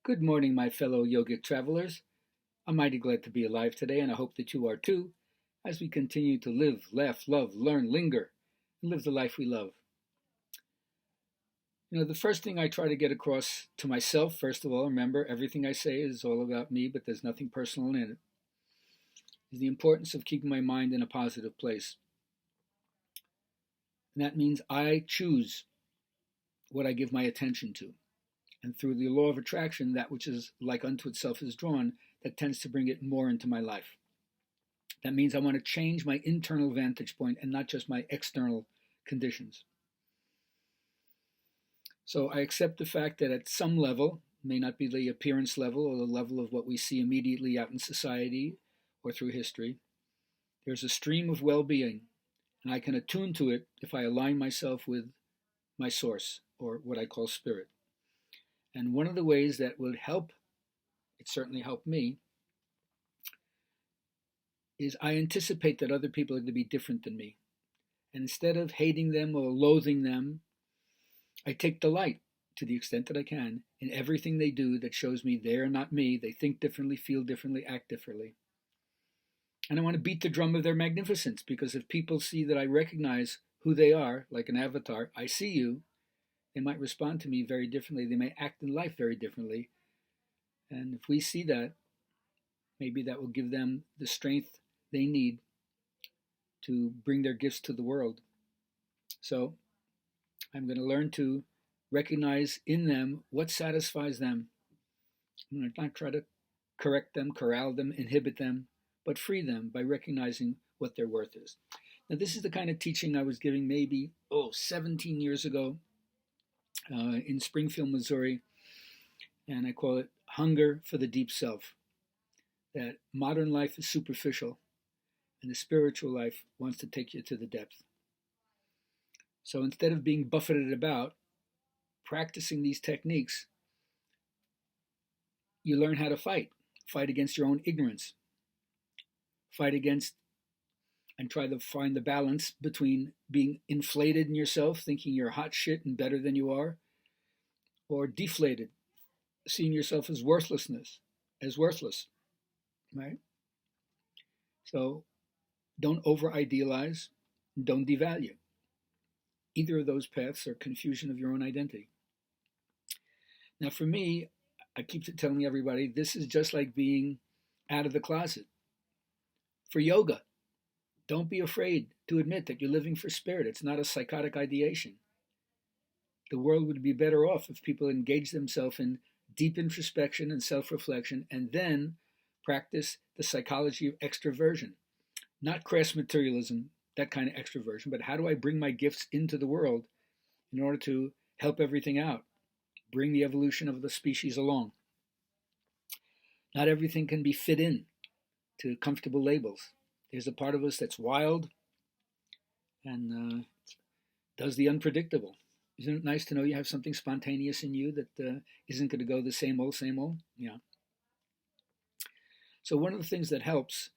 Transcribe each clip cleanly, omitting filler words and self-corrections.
Good morning, my fellow yogic travelers. I'm mighty glad to be alive today, and I hope that you are too, as we continue to live, laugh, love, learn, linger, and live the life we love. The first thing I try to get across to myself, first of all, remember, everything I say is all about me, but there's nothing personal in it, is the importance of keeping my mind in a positive place. And that means I choose what I give my attention to. And through the law of attraction, that which is like unto itself is drawn, that tends to bring it more into my life. That means I want to change my internal vantage point and not just my external conditions. So I accept the fact that at some level, may not be the appearance level or the level of what we see immediately out in society or through history, there's a stream of well-being, and I can attune to it if I align myself with my source, or what I call spirit. And one of the ways that would help, it certainly helped me, is I anticipate that other people are going to be different than me. And instead of hating them or loathing them, I take delight, to the extent that I can, in everything they do that shows me they're not me, they think differently, feel differently, act differently. And I want to beat the drum of their magnificence, because if people see that I recognize who they are, like an avatar, I see you, they might respond to me very differently. They may act in life very differently. And if we see that, maybe that will give them the strength they need to bring their gifts to the world. So I'm going to learn to recognize in them what satisfies them. I'm going to not try to correct them, corral them, inhibit them, but free them by recognizing what their worth is. Now, this is the kind of teaching I was giving maybe, 17 years ago in Springfield, Missouri, and I call it Hunger for the Deep Self. That modern life is superficial, and the spiritual life wants to take you to the depth. So instead of being buffeted about, practicing these techniques, you learn how to fight against your own ignorance, fight against and try to find the balance between being inflated in yourself, thinking you're hot shit and better than you are, or deflated, seeing yourself as worthless, right? So don't over-idealize, don't devalue. Either of those paths are confusion of your own identity. Now for me, I keep telling everybody, this is just like being out of the closet. For yoga, don't be afraid to admit that you're living for spirit. It's not a psychotic ideation. The world would be better off if people engaged themselves in deep introspection and self-reflection and then practice the psychology of extroversion. Not crass materialism, that kind of extroversion, but how do I bring my gifts into the world in order to help everything out, bring the evolution of the species along. Not everything can be fit in to comfortable labels. There's a part of us that's wild and does the unpredictable. Isn't it nice to know you have something spontaneous in you that isn't going to go the same old, same old? Yeah. So one of the things that helps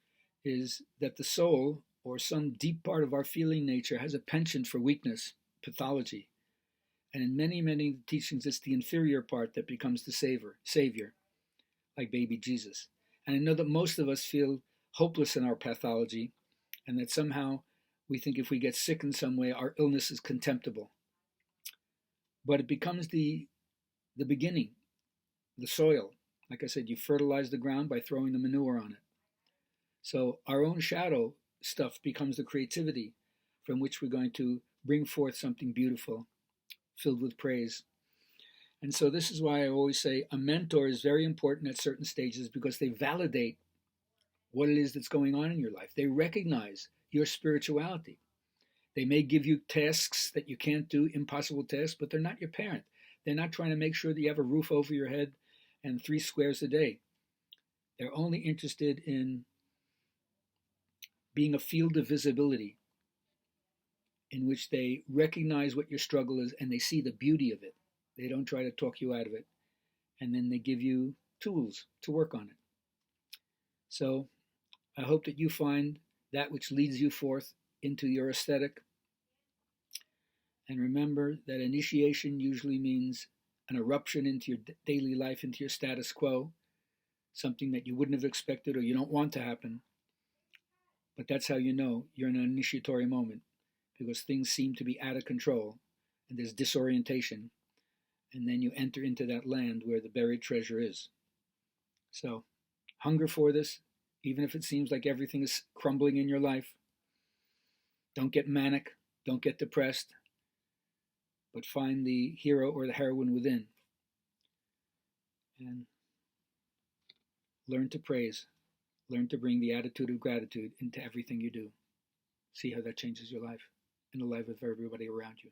is that the soul, or some deep part of our feeling nature, has a penchant for weakness, pathology. And in many, many teachings, it's the inferior part that becomes the savior, like baby Jesus. And I know that most of us feel hopeless in our pathology, and that somehow we think if we get sick in some way, our illness is contemptible. But it becomes the beginning, the soil. Like I said, you fertilize the ground by throwing the manure on it. So our own shadow stuff becomes the creativity from which we're going to bring forth something beautiful, filled with praise. And so this is why I always say a mentor is very important at certain stages, because they validate what it is that's going on in your life. They recognize your spirituality. They may give you tasks that you can't do, impossible tasks, but they're not your parent. They're not trying to make sure that you have a roof over your head and 3 squares a day. They're only interested in being a field of visibility in which they recognize what your struggle is and they see the beauty of it. They don't try to talk you out of it. And then they give you tools to work on it. So I hope that you find that which leads you forth into your aesthetic. And remember that initiation usually means an eruption into your daily life, into your status quo, something that you wouldn't have expected or you don't want to happen. But that's how you know you're in an initiatory moment, because things seem to be out of control and there's disorientation. And then you enter into that land where the buried treasure is. So, hunger for this, even if it seems like everything is crumbling in your life. Don't get manic, don't get depressed, but find the hero or the heroine within and learn to praise. Learn to bring the attitude of gratitude into everything you do. See how that changes your life and the life of everybody around you.